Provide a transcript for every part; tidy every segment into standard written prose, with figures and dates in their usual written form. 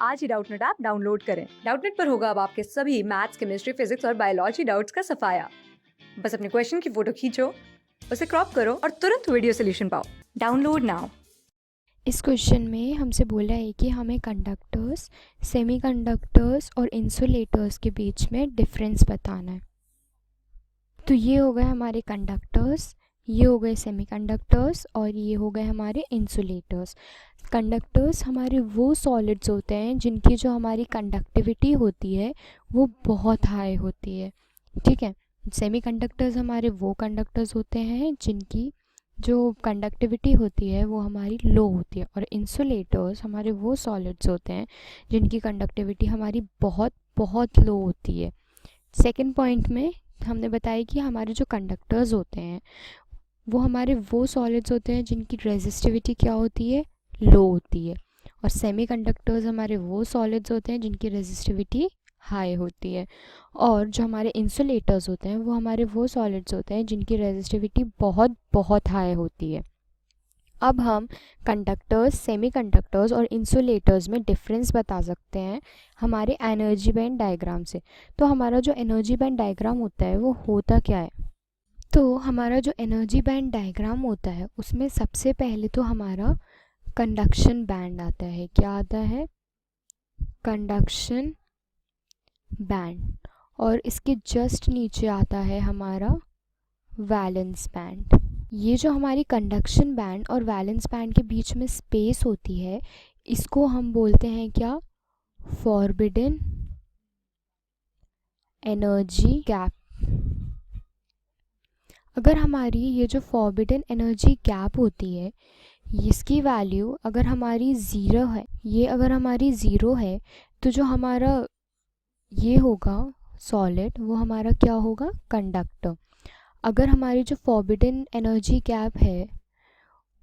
आज ही Doubtnut app download करें। Doubtnut पर होगा अब आपके सभी मैथ्स, केमिस्ट्री, फिजिक्स और बायोलॉजी डाउट्स का सफाया। बस अपने क्वेश्चन की फोटो खींचो, उसे क्रॉप करो और तुरंत वीडियो सोल्यूशन पाओ। Download now. इस क्वेश्चन में हमसे बोला है कि हमें कंडक्टर्स, सेमीकंडक्टर्स और इंसुलेटर्स के बीच में डिफरेंस बताना है। तो ये हो गए हमारे कंडक्टर्स, ये हो गए सेमीकंडक्टर्स और ये हो गए हमारे इंसुलेटर्स। कंडक्टर्स हमारे वो सॉलिड्स होते हैं जिनकी जो हमारी कंडक्टिविटी होती है वो बहुत हाई होती है, ठीक है। सेमीकंडक्टर्स हमारे वो कंडक्टर्स होते हैं जिनकी जो कंडक्टिविटी होती है वो हमारी लो होती है, और इंसुलेटर्स हमारे वो सॉलिड्स होते हैं जिनकी कंडक्टिविटी हमारी बहुत बहुत लो होती है। सेकंड पॉइंट में हमने बताया कि हमारे जो कंडक्टर्स होते हैं वो हमारे वो सॉलिड्स होते हैं जिनकी रेजिस्टिविटी क्या होती है, लो होती है, और सेमीकंडक्टर्स हमारे वो सॉलिड्स होते हैं जिनकी रेजिस्टिविटी हाई होती है, और जो हमारे इंसुलेटर्स होते हैं वो हमारे वो सॉलिड्स होते हैं जिनकी रेजिस्टिविटी बहुत बहुत हाई होती है। अब हम कंडक्टर्स, सेमीकंडक्टर्स और इंसुलेटर्स में डिफरेंस बता सकते हैं हमारे एनर्जी बैंड डायग्राम से। तो हमारा जो एनर्जी बैंड डायग्राम होता है वो होता क्या है, तो हमारा जो एनर्जी बैंड डायग्राम होता है उसमें सबसे पहले तो हमारा कंडक्शन बैंड आता है। क्या आता है? Conduction band. और इसके जस्ट नीचे आता है हमारा वैलेंस बैंड। ये जो हमारी कंडक्शन बैंड और वैलेंस बैंड के बीच में स्पेस होती है इसको हम बोलते हैं क्या? Forbidden energy gap. अगर हमारी ये जो फॉरबिडन एनर्जी गैप होती है इसकी वैल्यू अगर हमारी ज़ीरो है, ये अगर हमारी ज़ीरो है तो जो हमारा ये होगा सॉलिड वो हमारा क्या होगा? कंडक्टर। अगर हमारी जो फॉरबिडन एनर्जी गैप है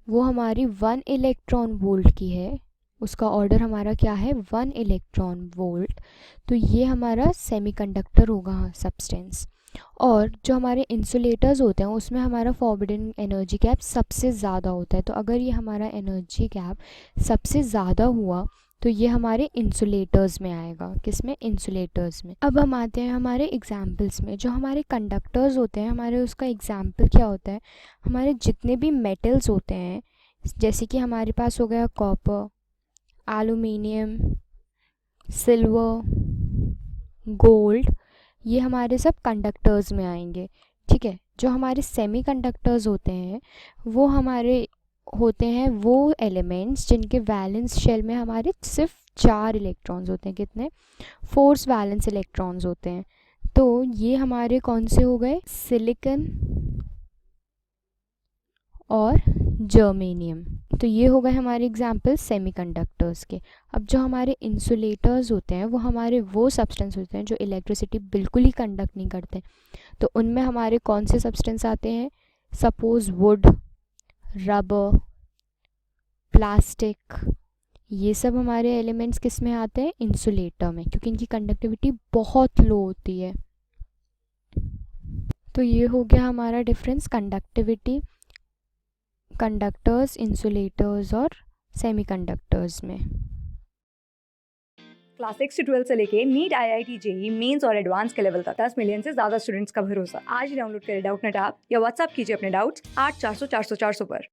वो हमारी 1 इलेक्ट्रॉन वोल्ट की है, उसका ऑर्डर हमारा क्या है? 1 इलेक्ट्रॉन वोल्ट, तो ये हमारा सेमीकंडक्टर होगा सब्सटेंस। और जो हमारे इंसुलेटर्स होते हैं उसमें हमारा फॉरबिडन एनर्जी गैप सबसे ज़्यादा होता है। तो अगर ये हमारा एनर्जी गैप सबसे ज़्यादा हुआ तो ये हमारे इंसुलेटर्स में आएगा। किस में? इंसुलेटर्स में। अब हम आते हैं हमारे एग्जाम्पल्स में। जो हमारे कंडक्टर्स होते हैं हमारे उसका एग्जाम्पल क्या होता है? हमारे जितने भी मेटल्स होते हैं, जैसे कि हमारे पास हो गया कॉपर, एलुमिनियम, सिल्वर, गोल्ड, ये हमारे सब कंडक्टर्स में आएंगे, ठीक है। जो हमारे सेमीकंडक्टर्स होते हैं वो हमारे होते हैं वो एलिमेंट्स जिनके वैलेंस शेल में हमारे सिर्फ 4 इलेक्ट्रॉन्स होते हैं। कितने? 4 वैलेंस इलेक्ट्रॉन्स होते हैं। तो ये हमारे कौन से हो गए? सिलिकॉन और जर्मेनियम। तो ये हो गए हमारे एग्जाम्पल सेमीकंडक्टर्स के। अब जो हमारे इंसुलेटर्स होते हैं वो हमारे वो सब्सटेंस होते हैं जो इलेक्ट्रिसिटी बिल्कुल ही कंडक्ट नहीं करते। तो उनमें हमारे कौन से सब्सटेंस आते हैं? सपोज वुड, रबर, प्लास्टिक, ये सब हमारे एलिमेंट्स किस में आते हैं? इंसुलेटर में, क्योंकि इनकी कंडक्टिविटी बहुत लो होती है। तो ये हो गया हमारा डिफरेंस कंडक्टिविटी कंडक्टर्स, इंसुलेटर्स और सेमीकंडक्टर्स में। क्लास 6 से 12 से लेके नीट, IIT, JEE मेंस और एडवांस के लेवल तक 10 मिलियन से ज्यादा स्टूडेंट्स का भरोसा। आज ही डाउनलोड करें डाउटनेट ऐप या व्हाट्सएप कीजिए अपने डाउट्स 8400 400 400 पर।